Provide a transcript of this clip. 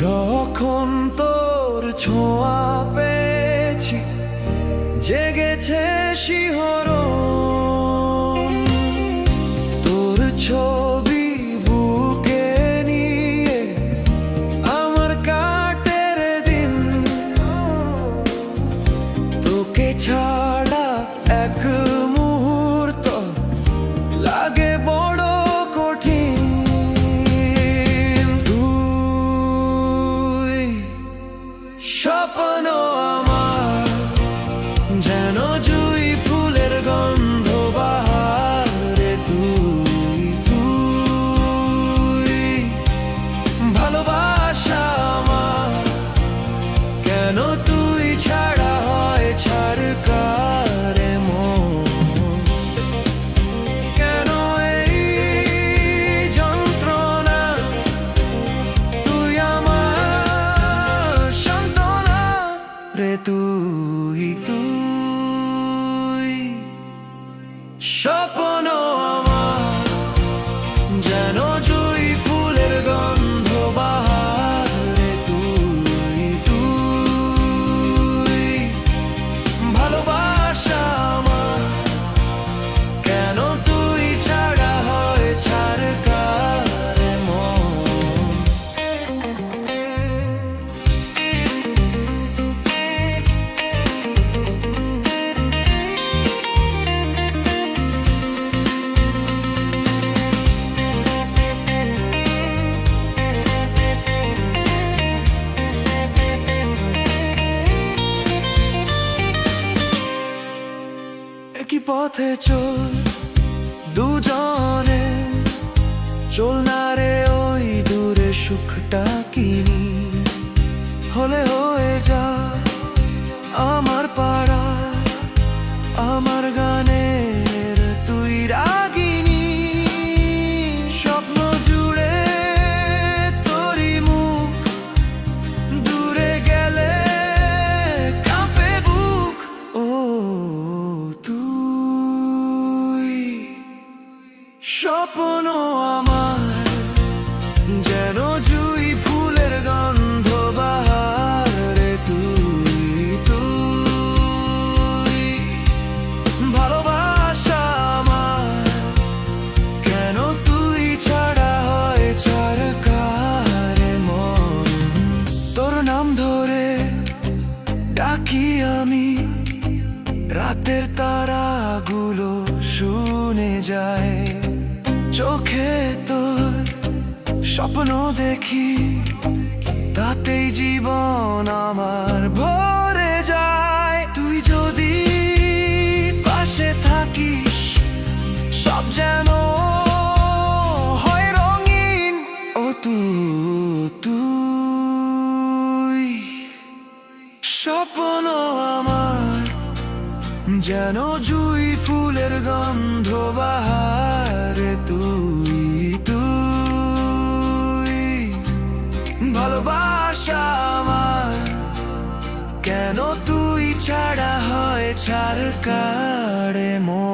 যখন তোর ছোঁয়া পেয়েছি জেগেছে শিহরণ, তোর ছবি বুকে নিয়ে আমার কাটের দিন, তোকে ছাড়া এক মুহূর্ত লাগে বড় কঠিন। তুই স্বপ্ন আমার, যেন জুঁই ফুলের গন্ধ বাহারে। তুই তুই ভালোবাসা আমার, কেন তুই ছাড়া হয় ছাড়কারে মন। কেন এই যন্ত্রণা, তুই আমার সান্ত্বনা রে। তুই তুই স্বপ্ন আমার, যেন জুঁই ফুলের গন্ধ বাহারে। তুই তুই ভালোবাসা আমার, কেন তুই ছাড়া হয় ছাড়কারে মন। একই পথে চল দুজনে, চল না রে ওই দূরে সুখটা কিনি। হলে হয়ে যা আমার পাড়া, আমার গানের তুই রাগিনী। স্বপ্ন জুড়ে তোরই মুখ, দূরে গেলে কাঁপে বুক। ও তুই স্বপ্ন আমার, যেন জুঁই ফুলের গন্ধ বাহারে। তুই তুই ভালোবাসা আমার, কেন তুই ছাড়া হয় ছাড়কারে মন। তোর নাম ধরে ডাকি আমি, রাতের তারাগুলো শুনে যায়। চোখে তোর স্বপ্ন দেখি, তাতেই জীবন আমার ভরে যায়। তুই যদি পাশে থাকিস, সব যেন হয় রঙিন। ও তুই স্বপ্ন আমার, যেন জুঁই ফুলের গন্ধ বাহারে। তুই তুই ভালোবাসা আমার, কেন তুই ছাড়া হয় ছাড়কারে মন।